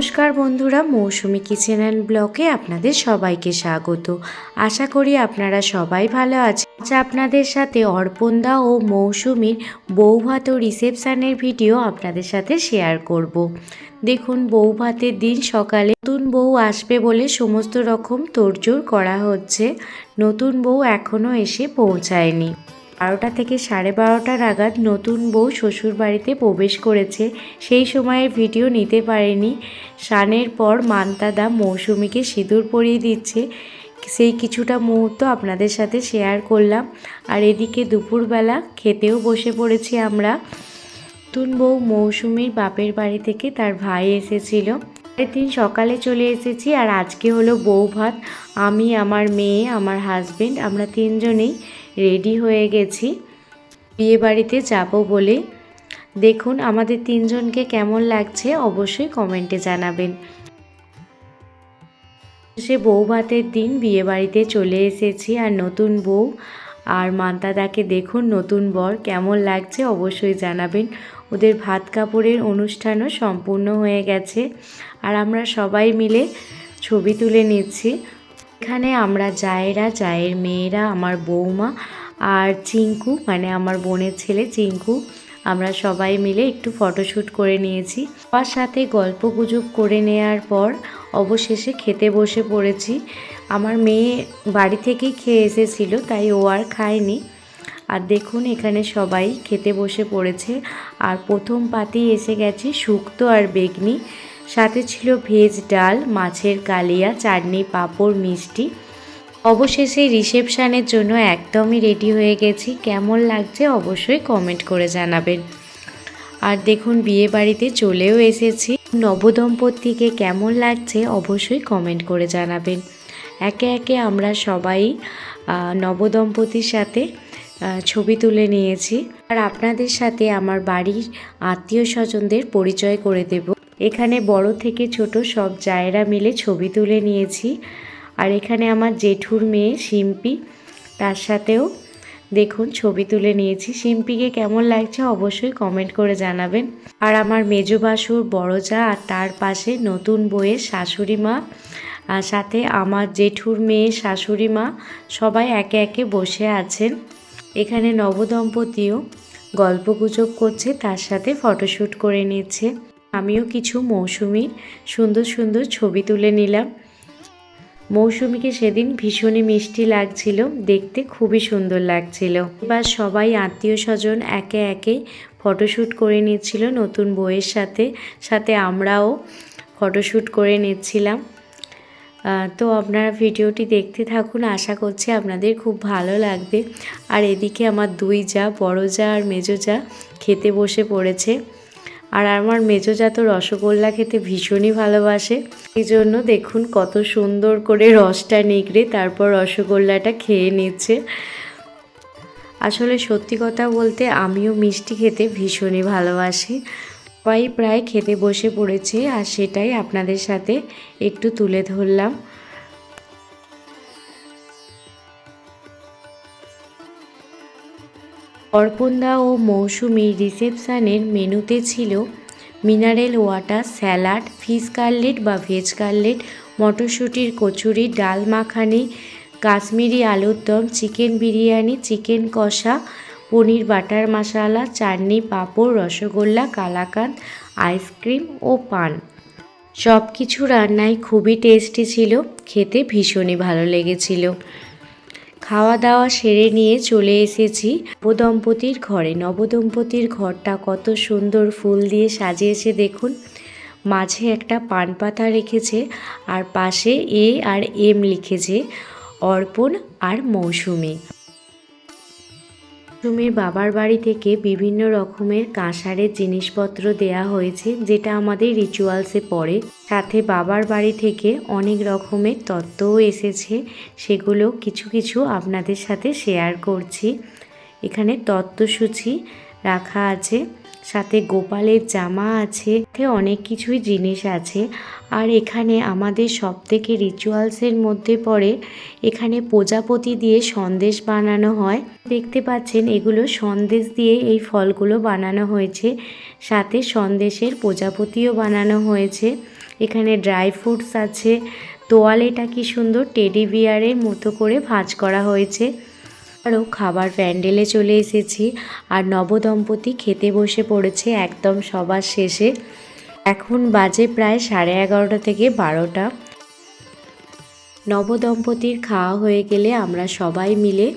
নমস্কার বন্ধুরা, মৌসুমি kitchen and ব্লগে আপনাদের সবাইকে স্বাগত। আশা করি আপনারা সবাই ভালো আছেন। আজ আপনাদের সাথে অর্পণদা ও মৌসুমির বৌভাত ও রিসেপশানের ভিডিও আপনাদের সাথে শেয়ার করব। দেখুন, বৌভাতের দিন সকালে নতুন বউ আসবে বলে সমস্ত রকম তোড়জোড় করা হচ্ছে। নতুন বউ এখনও এসে পৌঁছায়নি। 12টা থেকে 12:30 নাগাদ নতুন বউ শ্বশুর বাড়িতে প্রবেশ করেছে। সেই সময়ের ভিডিও নিতে পারেনি। স্নানের পর মান্তাদা মৌসুমিকে সিঁদুর পরিয়ে দিচ্ছে, সেই কিছুটা মুহূর্ত আপনাদের সাথে শেয়ার করলাম। আর এদিকে দুপুরবেলা খেতেও বসে পড়েছি আমরা। নতুন বউ মৌসুমির বাপের বাড়ি থেকে তার ভাই এসেছিল। দিন সকালে চলে এসেছি। আর আজকে হলো বউ ভাত। আমি, আমার মেয়ে, আমার হাজবেন্ড, আমরা তিনজনেই রেডি হয়ে গেছি বিয়ে বাড়িতে যাব বলে। দেখুন আমাদের তিনজনকে কেমন লাগছে অবশ্যই কমেন্টে জানাবেন। সে বউ ভাতের দিন বিয়ে বাড়িতে চলে এসেছি। আর নতুন বউ আর মান্তাদাকে দেখুন, নতুন বর কেমন লাগছে অবশ্যই জানাবেন। ওদের ভাত কাপড়ের অনুষ্ঠানও সম্পূর্ণ হয়ে গেছে। আর আমরা সবাই মিলে ছবি তুলে নিচ্ছি। এখানে আমরা জায়ের মেয়েরা, আমার বৌমা আর চিঙ্কু, মানে আমার বোনের ছেলে চিঙ্কু, আমরা সবাই মিলে একটু ফটোশ্যুট করে নিয়েছি। তার সাথে গল্প গুজব করে নেওয়ার পর অবশেষে খেতে বসে পড়েছি। আমার মেয়ে বাড়ি থেকেই খেয়ে এসেছিল, তাই ও আর খায়নি। আর দেখুন এখানে সবাই খেতে বসে পড়েছে। আর প্রথম পাতেই এসে গেছে শুক্তো আর বেগনি, সাথে ছিল ভেজ ডাল, মাছের কালিয়া, চাটনি, পাঁপড়, মিষ্টি। অবশেষে রিসেপশানের জন্য একদমই রেডি হয়ে গেছি। কেমন লাগছে অবশ্যই কমেন্ট করে জানাবেন। আর দেখুন বিয়ে বাড়িতে চলেও এসেছি। নবদম্পতিকে কেমন লাগছে অবশ্যই কমেন্ট করে জানাবেন। একে একে আমরা সবাই নবদম্পতির সাথে ছবি তুলে নিয়েছি। আর আপনাদের সাথে আমার বাড়ির আত্মীয় স্বজনদের পরিচয় করে দেব। এখানে বড় থেকে ছোট সব জায়েরা মিলে ছবি তুলে নিয়েছি। আর এখানে আমার জেঠুর মেয়ে শিম্পি, তার সাথেও দেখুন ছবি তুলে নিয়েছি। শিম্পিকে কেমন লাগছে অবশ্যই কমেন্ট করে জানাবেন। আর আমার মেজো ভাসুর, বড় জা, আর তার পাশে নতুন বউয়ের শাশুড়ি মা, আর সাথে আমার জেঠুর মেয়ে শাশুড়ি মা, সবাই একে একে বসে আছেন। এখানে নবদম্পতিও গল্পগুজব করছে, তার সাথে ফটোশ্যুট করে নিচ্ছে। আমিও কিছু মৌসুমির সুন্দর সুন্দর ছবি তুলে নিলাম। মৌসুমিকে সেদিন ভীষণই মিষ্টি লাগছিল, দেখতে খুবই সুন্দর লাগছিল। এবার সবাই আত্মীয় স্বজন একে একে ফটোশ্যুট করে নিচ্ছিল নতুন বউয়ের সাথে, সাথে আমরাও ফটোশ্যুট করে নিচ্ছিলাম। তো আপনারা ভিডিওটি দেখতে থাকুন, আশা করছি আপনাদের খুব ভালো লাগবে। আর এদিকে আমার দুই জা, বড় জা আর মেজো জা খেতে বসে পড়েছে। আর আমার মেজো জা তো রসগোল্লা খেতে ভীষণই ভালোবাসে। এই জন্য দেখুন কত সুন্দর করে রসটা নিগড়ে তারপর রসগোল্লাটা খেয়ে নিচ্ছে। আসলে সত্যি কথা বলতে আমিও মিষ্টি খেতে ভীষণই ভালোবাসি। সবাই প্রায় খেতে বসে পড়েছে, আর সেটাই আপনাদের সাথে একটু তুলে ধরলাম। অর্পণদা ও মৌসুমি রিসেপশানের মেনুতে ছিল mineral water, salad, fish cutlet বা ভেজ কাটলেট, মটরশুঁটির কচুরি, ডাল মাখানি, কাশ্মীরি আলুর দম, চিকেন বিরিয়ানি, চিকেন কষা, পনির বাটার মশলা, চাটনি, পাঁপড়, রসগোল্লা, কালাকাঁদ, আইসক্রিম ও পান। সব কিছু রান্নাই খুবই টেস্টি ছিল, খেতে ভীষণই ভালো লেগেছিল। খাওয়া দাওয়া সেরে নিয়ে চলে এসেছি নবদম্পতির ঘরে। নবদম্পতির ঘরটা কত সুন্দর ফুল দিয়ে সাজিয়েছে দেখুন। মাঝে একটা পান পাতা রেখেছে, আর পাশে এ আর এম লিখেছে, অর্পণ আর মৌসুমি। মৌসুমির বাবার বাড়ি থেকে বিভিন্ন রকমের কাঁসারের জিনিসপত্র দেয়া হয়েছে, যেটা আমাদের রিচুয়ালসে পড়ে। সাথে বাবার বাড়ি থেকে অনেক রকমের তত্ত্বও এসেছে, সেগুলো কিছু কিছু আপনাদের সাথে শেয়ার করছি। এখানে তত্ত্বসূচি রাখা আছে, সাথে গোপালের জামা আছে, অনেক কিছুই জিনিস আছে। আর এখানে আমাদের সবথেকে রিচুয়ালসের মধ্যে পড়ে, এখানে প্রজাপতি দিয়ে সন্দেশ বানানো হয়। দেখতে পাচ্ছেন এগুলো সন্দেশ দিয়ে এই ফলগুলো বানানো হয়েছে, সাথে সন্দেশের প্রজাপতিও বানানো হয়েছে। এখানে ড্রাই ফ্রুটস আছে, তোয়ালেটা কি সুন্দর টেডি বিয়ারের মতো করে ভাঁজ করা হয়েছে। আরও খাবার প্যান্ডেলে চলে এসেছি আর নবদম্পতি খেতে বসে পড়েছে একদম সবার শেষে। এখন বাজে প্রায় 11:30 থেকে 12টা। নবদম্পতির খাওয়া হয়ে গেলে আমরা সবাই মিলে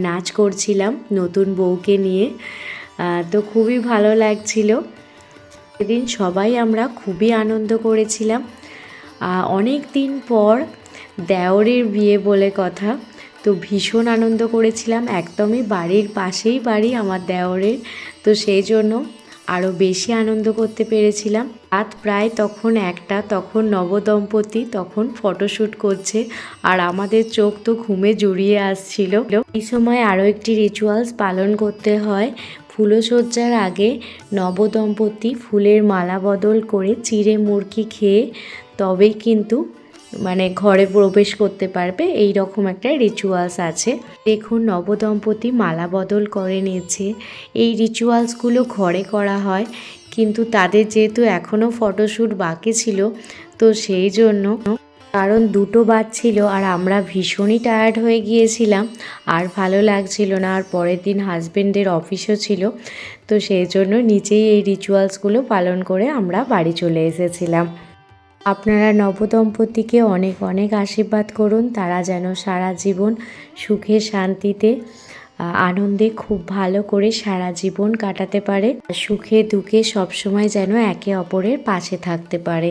নাচ করছিলাম নতুন বউকে নিয়ে। তো খুবই ভালো লাগছিল। সেদিন সবাই আমরা খুবই আনন্দ করেছিলাম। অনেক দিন পর দেওরের বিয়ে বলে কথা, তো ভীষণ আনন্দ করেছিলাম। একদমই বাড়ির পাশেই বাড়ি আমার দেওরের, তো সেই জন্য আরও বেশি আনন্দ করতে পেরেছিলাম। রাত প্রায় তখন 1টা, তখন নবদম্পতি তখন ফটোশ্যুট করছে আর আমাদের চোখ তো ঘুমে জড়িয়ে আসছিল। এই সময় আরও একটি রিচুয়ালস পালন করতে হয়। ফুলসজ্জার আগে নবদম্পতি ফুলের মালা বদল করে চিড়ে মুরগি খেয়ে তবেই কিন্তু ঘরে প্রবেশ করতে পারবে, এই রকম একটা রিচুয়ালস আছে। দেখুন নবদম্পতি মালা বদল করে নিয়েছে। এই রিচুয়ালসগুলো ঘরে করা হয়, কিন্তু তাদের যেহেতু এখনও ফটোশ্যুট বাকি ছিল, তো সেই জন্য, কারণ 2টো বাজছিল আর আমরা ভীষণই টায়ার্ড হয়ে গিয়েছিলাম আর ভালো লাগছিল না, আর পরের দিন হাজবেন্ডের অফিসও ছিল, তো সেই জন্য নিচেই এই রিচুয়ালসগুলো পালন করে আমরা বাড়ি চলে এসেছিলাম। আপনারা নবদম্পতিকে অনেক অনেক আশীর্বাদ করুন, তারা যেন সারা জীবন সুখে শান্তিতে আনন্দে খুব ভালো করে সারা জীবন কাটাতে পারে, সুখে দুঃখে সবসময় যেন একে অপরের পাশে থাকতে পারে।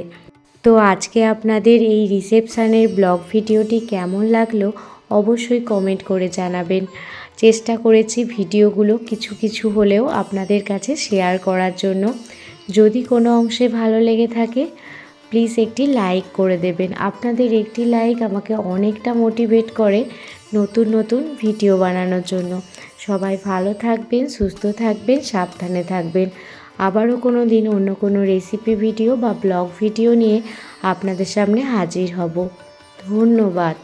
তো আজকে আপনাদের এই রিসেপশানের ব্লগ ভিডিওটি কেমন লাগলো অবশ্যই কমেন্ট করে জানাবেন। চেষ্টা করেছি ভিডিওগুলো কিছু কিছু হলেও আপনাদের কাছে শেয়ার করার জন্য। যদি কোনো অংশে ভালো লেগে থাকে প্লিজ একটি লাইক করে দেবেন। আপনাদের একটি লাইক আমাকে অনেকটা মোটিভেট করে নতুন নতুন ভিডিও বানানোর জন্য। সবাই ভালো থাকবেন, সুস্থ থাকবেন, সাবধানে থাকবেন। আবারও কোনো দিন অন্য কোনো রেসিপি ভিডিও বা ব্লগ ভিডিও নিয়ে আপনাদের সামনে হাজির হব। ধন্যবাদ।